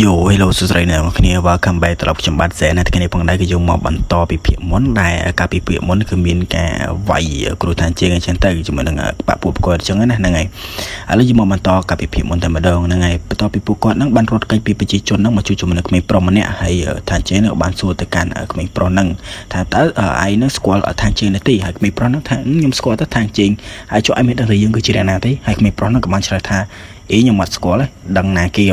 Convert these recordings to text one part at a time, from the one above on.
Yo hello សួស្តីអ្នកគ្នា welcome back ត្រឡប់ខ្ញុំបាទសែនថ្ងៃនេះផងដែរគឺយើងមកបន្តពីភាគមុនដែលការពីភាគមុនគឺមានការវាយគ្រូឋានជើងអញ្ចឹងទៅជាមួយនឹងបាក់ពួកគាត់អញ្ចឹងណាហ្នឹងហើយឥឡូវយើងមកបន្តការពីភាគមុនតែម្ដងហ្នឹងហើយបន្ទាប់ពីពួកគាត់ហ្នឹងបានរត់គេចពីប្រជាជនហ្នឹងមកជួយជាមួយនឹងក្មេងប្រុសម្នាក់ហើយឋានជើងហ្នឹងបានសួរទៅកាន់ក្មេងប្រុសហ្នឹងថាតើឯងហ្នឹងស្គាល់ឋានជើងនេះទេហើយក្មេងប្រុសហ្នឹងថាខ្ញុំស្គាល់ទៅឋានជើងហើយជួយឲ្យមានដឹងថាយើងគឺជាអ្នកណាទេហើយក្មេងប្រុសហ្នឹងក៏បានឆ្លើយថាខ្ញុំអត់ស្គាល់ទេដឹងណាគេ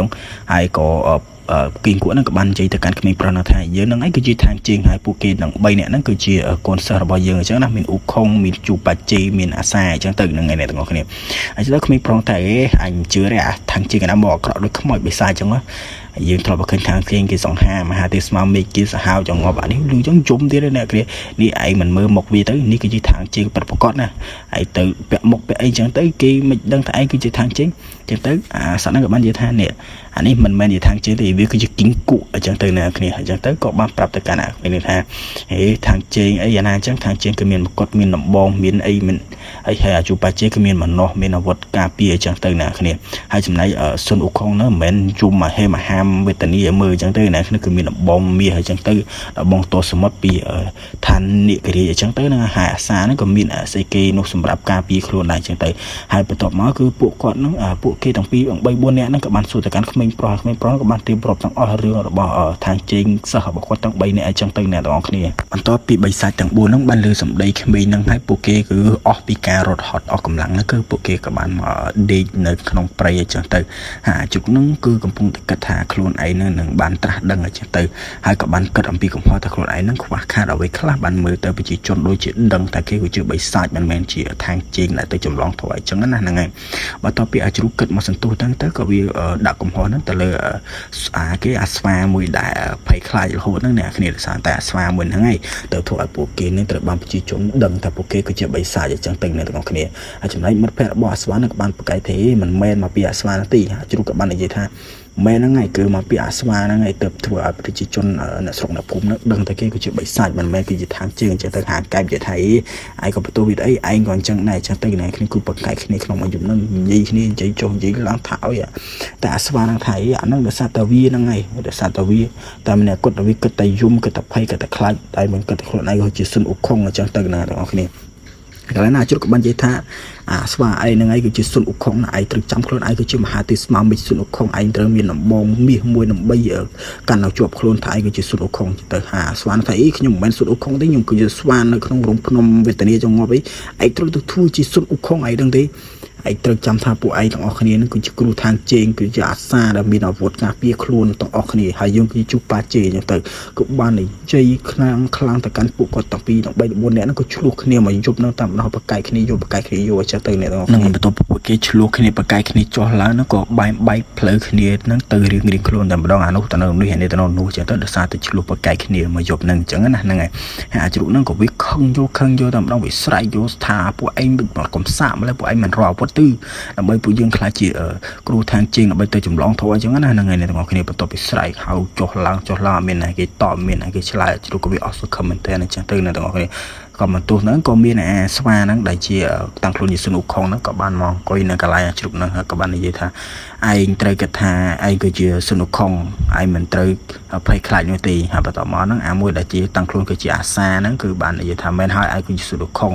ហើយក៏គីងគួរហ្នឹងក៏បាននិយាយទៅកាន់ក្មេងប្រុសហ្នឹងថាយើងនឹងឯងគឺជាឋានជើងហើយពួកគេនឹង3នាក់ហ្នឹងគឺជាកូនសិស្សរបស់យើងអញ្ចឹងណាមានអ៊ូខុងមានជូបាជីមានអាសាអញ្ចឹងទៅនឹងឯអ្នកទាំងអស់គ្នាហើយដល់ក្មេងប្រុសថាអញជឿទេអាឋានជើងណាមកអក្រក់ដូចខ្មោចបិសាចអញ្ចឹងណាយើងធ្លាប់ឃើញខាងជើងគេសង្ហាមហាទេស្មាមេឃគេសាហាវចង្អប់អានេះលឺចឹងជុំទៀតអ្នកគ្នានេះឯងមិនមើលមុខវាទៅនេះគឺជាឋានជើងប្រកបណាហើយទៅពាក់មុខពាក់អីចឹងទៅគេមិនដឹងថាឯងគឺជាឋានជើងចឹងទៅអាសត្វហ្នឹងក៏បាននិយាយថានេះអានេះមិនមែនជាឋានជើងទេវាគឺជាគីងគូអញ្ចឹងទៅអ្នកគ្នាអញ្ចឹងទៅក៏បានប្រាប់ទៅកាន់អាគ្នាថាហេឋានជើងអីអាណាអញ្ចឹងឋានជើងគឺមានមកុដមានដំបងមានអីមានអីហើយអាជូបាជេគឺមានមនោមានអាវុធការពារអញ្ចឹងទៅអ្នកគ្នាហើយចំណែកសុនអ៊ូខុងហ្នឹងមិនមែនជុំហេមហាមវេទនីមើលអញ្ចឹងទៅអ្នកគ្នាគឺមានដំបងមាសអញ្ចឹងទៅដំបងតសមុទ្រពីឋាននិគរីអញ្ចឹងទៅនឹងហើយអាសាហ្នឹងក៏មានស្អីគេនោះសម្រាប់ការពារខ្លួនដែរអញ្ចឹងទៅហើយបន្ទាប់មកគឺពួកគាត់ហ្នឹងពួកគេទាំងពីរ3 4នាក់ហ្នឹងក៏បានសួរទៅកាន់ក្មេងប្រុសក៏បានរៀបរាប់ទាំងអស់រឿងរបស់ឋានជើងសិស្សរបស់គាត់ទាំង3នាក់អញ្ចឹងទៅអ្នកទាំងអស់គ្នាបន្ទាប់ពីបិសាចទាំង4ហ្នឹងបានលើសម្ដីក្មេងហ្នឹងហើយពួកគេគឺអស់ពីការរត់ហត់អស់កម្លាំងហ្នឹងគឺពួកគេក៏បានមកដេកនៅក្នុងព្រៃអញ្ចឹងទៅហើយជុកហ្នឹងគឺកំពុងតែគិតថាខ្លួនឯងនឹងបានត្រាស់ដឹងអញ្ចឹងទៅហើយក៏បានគិតអំពីកំហុសថាខ្លួនឯងនឹងខ្វះខាតអ្វីខ្លះបានមើលទៅប្រជាជនដូចជាដឹងថាគេគឺជាបិសាចមិនមែនជាឋានជើងដែលទៅចម្លងធွာអញ្ចឹងណាហ្នឹងហើយបន្ទាប់ពីអាជ្រូកគិតមកសន្ទុះទៅក៏វាដាក់កំហុសហ្នឹងទៅលើគេអាស្វាមួយដែលភ័យខ្លាចរហូតហ្នឹងអ្នកគ្នាសារតែអាស្វាមួយហ្នឹងហើយទៅធ្វើឲ្យពួកគេនឹងត្រូវបានប្រជាជនដឹងថាពួកគេគឺជាបិសាចអញ្ចឹងទៅអ្នកទាំងអស់គ្នាហើយចំណែកមិត្តភ័ក្តិរបស់អាស្វានឹងក៏បានប្រកែកថាមិនមែនមកពីអាស្វាទេអាជ្រូកក៏បាននិយាយថាមែនហ្នឹងហើយគឺមកពីអាស្វាហ្នឹងហើយទៅធ្វើឲ្យប្រជាជនអ្នកស្រុកអ្នកភូមិហ្នឹងដឹងតែគេគឺជាបិសាចមិនមែនគឺជាឋានជើងអញ្ចឹងទៅហាកែបនិយាយថាឯងក៏បន្ទោវិតអីឯងក៏អញ្ចឹងដែរអញ្ចឹងទៅគ្នាគឺប្រកែកគ្នាក្នុងអាយុហ្នឹងនិយាយគ្នានិយាយចុះនិយាយឡើងថាឲ្យតែអាស្វាហ្នឹងថាអាហ្នឹងដោយសារតែវាហ្នឹងហើយដោយសារតែវាតែម្នាក់គាត់ទៅវាគិតតែយំគិតតែភ័យគិតតែខ្លាចតែមិនគិតតែខ្លួនឯងគឺជាសុនអ៊ូខុងអញ្ចឹងទៅណាទាំងអស់គ្នាកន្លែងណាជ្រុកក៏បាននិយាយថាអាស្វាឯងហ្នឹងឯងគឺជាសុនអ៊ូខុងឯងត្រូវចាំខ្លួនឯងគឺជាមហាទេស្មាមិចសុនអ៊ូខុងឯងត្រូវមានដំបងមាសមួយដើម្បីកាន់ឲ្យជាប់ខ្លួនថាឯងគឺជាសុនអ៊ូខុងទៅហាស្វាថាខ្ញុំមិនមែនសុនអ៊ូខុងទេខ្ញុំគឺជាស្វានៅក្នុងរោងភ្នំវេទនាចង្អប់ឯងត្រូវទៅធ្វើជាសុនអ៊ូខុងឯងដឹងទេឯងត្រូវចាំថាពួកឯងទាំងអស់គ្នានឹងគឺជាគ្រូឋានជើងគឺជាអាសាដែលមានអាវុធការពារខ្លួនទាំងអស់គ្នាហើយយើងគឺជាជូបាជេអញ្ចឹងទៅក៏បាននិយាយខ្លាំងទៅកាន់ពួកគាត់ទាំងពីរទាំង3 4នាក់ហ្នឹងក៏ឆ្លោះគ្នាមកយប់ហ្នឹងតាមដល់បកាយគ្នាយកបកាយគ្នាយកអញ្ចឹងទៅអ្នកទាំងអស់គ្នាបន្ទាប់ពួកគេឆ្លោះគ្នាបកាយគ្នាចោះឡើងហ្នឹងក៏បែកផ្លូវគ្នាហ្នឹងទៅរៀងខ្លួនតែម្ដងអានោះទៅនោះនេះទៅនោះអញ្ចឹងទៅដោយសារតែឆ្លោះបកាយគ្នាមកយប់ហ្នឹងអញ្ចឹងណាហ្នឹងហើយអាជ្រូកហ្នឹងក៏វាខឹងយកតែម្ដងវាស្រែកយកថាពួកឯងមិនកំសាកម្ល៉េះពួកឯងមិនរកអាវុធទៅដើម្បីពួកយើងខ្លាចជាគ្រូឋានជើងដើម្បីទៅចម្លងធွာអញ្ចឹងណាហ្នឹងហើយអ្នកទាំងអស់គ្នាបន្ទាប់ពីស្រែកហៅចុះឡើងអត់មានណាគេតបមានណាគេឆ្លើយជ្រុកក៏វាអស់សង្ឃឹមមែនតើអញ្ចឹងទៅអ្នកទាំងអស់គ្នាក៏បន្ទោះហ្នឹងក៏មានអាស្វាហ្នឹងដែលជាតាំងខ្លួនជាសុនអ៊ូខុងហ្នឹងក៏បានមកអង្គុយនៅកន្លែងអាជ្រុកហ្នឹងក៏បាននិយាយថាឯងត្រូវគិតថាឯងគឺជាសុនអ៊ូខុងឯងមិនត្រូវភ័យខ្លាចនោះទេហើយបន្តមកហ្នឹងអាមួយដែលជាតាំងខ្លួនគឺជាអាសាហ្នឹងគឺបាននិយាយថាមែនហើយឯងគឺជាសុនអ៊ូខុង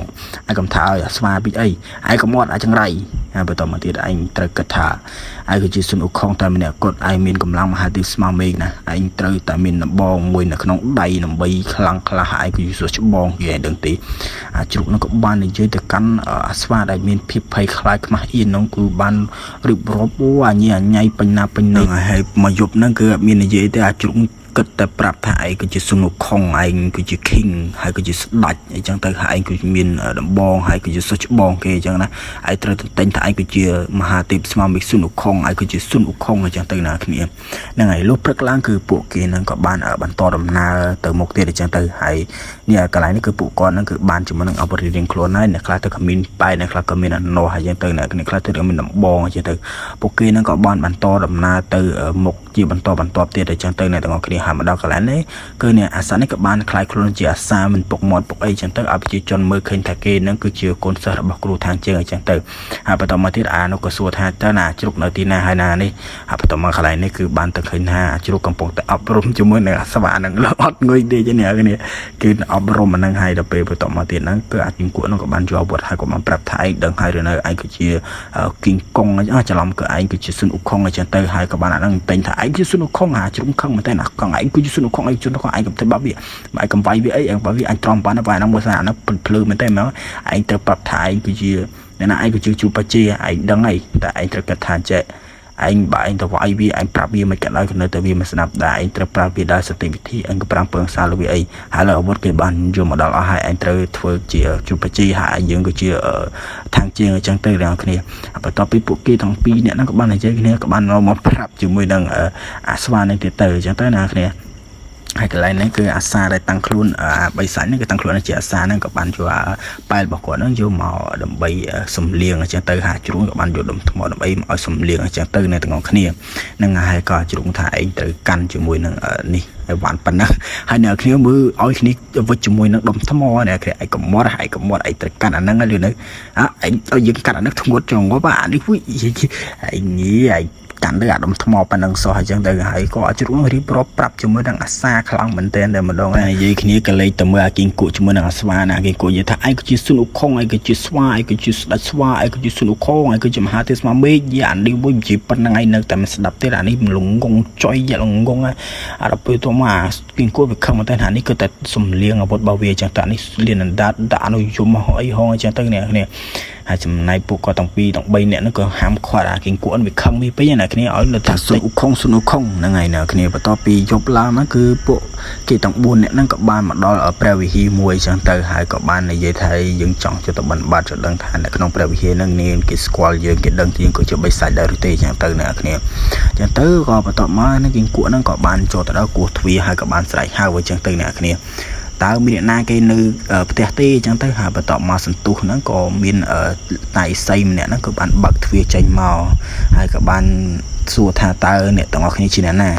ឯងកំថាឲ្យអាស្វាពីអីឯងក៏មាត់អាចង្រៃហើយបន្តមកទៀតឯងត្រូវគិតថាឯងគឺជាសុនអ៊ូខុងតែម្នាក់គាត់ឯងមានកម្លាំងមហាទេពស្មាមេឃណាឯងត្រូវតែមានដំបងមួយនៅក្នុងដៃដើម្បីខ្លាំងខ្លះឯងគឺជាច្បងគេឯងដឹងទេអាជ្រូកនោះក៏បាននិយាយទៅកាន់អាស្វាដែលមានភាពភ័យខ្លាចខ្មាស់អៀននោះគឺបានរៀបរាប់អញញ៉ៃពេញណាពេញនេះហើយមកយប់ហ្នឹងគឺអត់មាននិយាយទេអាជ្រូកគិតតែប្រាប់ថាឯងគឺជាសុនអ៊ូខុងឯងគឺជា king ហើយគឺជាស្ដេចអញ្ចឹងទៅហើយឯងគឺមានដំបងហើយគឺជាសុច្បងគេអញ្ចឹងណាឯងត្រូវតែងថាឯងគឺជាមហាទេពស្មាមិចសុនអ៊ូខុងឯងគឺជាសុនអ៊ូខុងអញ្ចឹងទៅណាគ្នាហ្នឹងហើយលុះព្រឹកឡើងគឺពួកគេហ្នឹងក៏បានបន្តដំណើរទៅមុខទៀតអញ្ចឹងទៅហើយនេះកន្លែងនេះគឺពួកគាត់ហ្នឹងគឺបានជាមួយនឹងអបរិរៀងខ្លួនហើយអ្នកខ្លះទៅក៏មានបែកអ្នកខ្លះក៏មានអណោះអញ្ចឹងទៅអ្នកខ្លះទៅក៏មានដំបងអញ្ចឹងទៅពួកគេហ្នឹងក៏បានបន្តដំណើរទៅមុខ ជាបន្តទៀតតែចឹងទៅអ្នកទាំងអស់គ្នាហើយមកដល់កន្លែងនេះគឺអ្នកអាសានេះក៏បានខ្លាយខ្លួនជាអាសាមិនពុកមាត់ពុកអីចឹងទៅឲ្យប្រជាជនមើលឃើញថាគេនឹងគឺជាកូនសិស្សរបស់គ្រូខាងជើងអញ្ចឹងទៅហើយបន្តមកទៀតអានោះក៏សួរថាតើណាជ្រុកនៅទីណាហើយណានេះហើយបន្តមកកន្លែងនេះគឺបានទៅឃើញថាជ្រុកកំពុងតែអប់រំជាមួយនឹងអាស្វានឹងអត់ងុយទេចឹងអ្នកគ្នាគឺអប់រំអានឹងហើយដល់ពេលបន្តមកទៀតហ្នឹងគឺអាគីងគក់នោះក៏បានយកវត្តហើយក៏បានប្រាប់ថាឯងដឹងហើយឬនៅឯងគឺជាគីងកុងច្រឡំគឺឯងគឺជាស៊ុនអ៊ូខុងអញ្ចឹងទៅហើយក៏បានអានឹងតែងថាឯងជាស៊ុនអ៊ូខុងអាជ្រុំខឹងមែនតើណាកងឯងគឺជាស៊ុនអ៊ូខុងឯងជន់ខុងឯងកំទៅបាត់វាឯងកំវាយវាអីឯងបាត់វាអញត្រំបានតែអានឹងមើលថាអានឹងភ្លឺមែនតើមកឯងត្រូវប្រាប់ថាឯងគឺជាអ្នកណាឯងគឺជាជួបបជាឯងដឹងហើយតែឯងត្រូវគិតថាចេះឯងបើឯងទៅវាយវាឯងប្រាប់វាមិនកាត់ឲ្យនៅតែវាមិនស្ដាប់ដែរឯងត្រូវប្រាប់វាដោយសតិវិធីឯងក៏ប្រាំពើសាលវាអីហើយលើអាវុធគេបានយកមកដល់អស់ហើយឯងត្រូវធ្វើជាជួបបជាហើយយើងក៏ជាທາງជាងអញ្ចឹងទៅទាំងគ្នាបន្ទាប់ពីពួកគេទាំងពីរអ្នកហ្នឹងក៏បាននិយាយគ្នាក៏បានមកប្រាប់ជាមួយនឹងអាស្វានឹងទៀតទៅអញ្ចឹងទៅណាគ្នាហើយកន្លែងនេះគឺអាសាដែលតាំងខ្លួនបិសាច់នេះគឺតាំងខ្លួនជាអាសាហ្នឹងក៏បានយកប៉ែលរបស់គាត់ហ្នឹងយកមកដើម្បីសំលៀងអញ្ចឹងទៅហាជ្រុងក៏បានយកដុំថ្មដើម្បីមកឲ្យសំលៀងអញ្ចឹងទៅនៅទាំងអស់គ្នាហ្នឹងហើយក៏ជ្រុងថាឯងត្រូវកាន់ជាមួយនឹងនេះឲ្យបានប៉ុណ្ណាហើយអ្នកគ្នាមើលឲ្យគ្នាវិចជាមួយនឹងដុំថ្មអ្នកគ្នាឯងកំមាត់ឯងត្រូវកាន់អាហ្នឹងហើយលឿនទៅឯងឲ្យយើងកាត់អាហ្នឹងធ្ងន់ចង្អប់អានេះវិញឯងញីឯងកាន់ទៅអាដុំថ្មប៉ុណ្ណឹងសោះអញ្ចឹងទៅហើយក៏ជ្រុងរៀបរាប់ប្រាប់ជាមួយនឹងអាសាខ្លាំងមែនទែនតែម្ដងនិយាយគ្នាក៏លេចទៅមើលអាគីងគក់ជាមួយនឹងអាស្វាណាគេគក់និយាយថាឯងគឺជាស៊ុនអ៊ូខុងឯងគឺជាស្វាឯងគឺជាស្ដេចស្វាឯងគឺជាស៊ុនអ៊ូខុងឯងគឺជាមហាទេស្មាមេឃយាអានេះវិញជាប៉ុណ្ណឹងឯងនៅតែមិនស្ដាប់ទេអានេះលងងចុយយ៉ាលងងអាដល់ពេលទៅមកគីងគក់វាខឹងមែនទែនអានេះគឺតែសំលៀងអាវុធរបស់វាអញ្ចឹងតែនេះលៀនអណ្ដាតដាក់អនុយមអីហងអញ្ចឹងទៅអ្នកគ្នាហើយចំណែកពួកគាត់ទាំងពីរទាំង3នាក់ហ្នឹងក៏ហាមឃាត់អាគីងគក់វាខឹងវាពេញណាគ្នាឲ្យនៅថាស៊ុនអ៊ូខុងហ្នឹងហើយណាគ្នាបន្ទាប់ពីយប់ឡើងហ្នឹងគឺពួកគេទាំង4នាក់ហ្នឹងក៏បានមកដល់ព្រះវិហារមួយអញ្ចឹងទៅហើយក៏បាននិយាយថាយើងចង់ចុះទៅបិណ្ឌបាតដឹងថានៅក្នុងព្រះវិហារហ្នឹងនាងគេស្គាល់យើងគេដឹងថាយើងក៏ជាបិសាចដែរឬទេអញ្ចឹងទៅអ្នកគ្នាអញ្ចឹងទៅក៏បន្ទាប់មកហ្នឹងគីងគក់ហ្នឹងក៏បានចូលទៅដល់គោះទ្វារហើយក៏បានស្រែកហៅអញ្ចឹងទៅអ្នកគ្នាតើមានអ្នកណាគេនៅផ្ទះទេអញ្ចឹងទៅហើយបន្ទាប់មកសន្ទុះហ្នឹងក៏មានតៃសៃម្នាក់ហ្នឹងក៏បានបើកទ្វារចេញមកហើយក៏បានសួរថាតើអ្នកទាំងអស់គ្នាជាអ្នកណា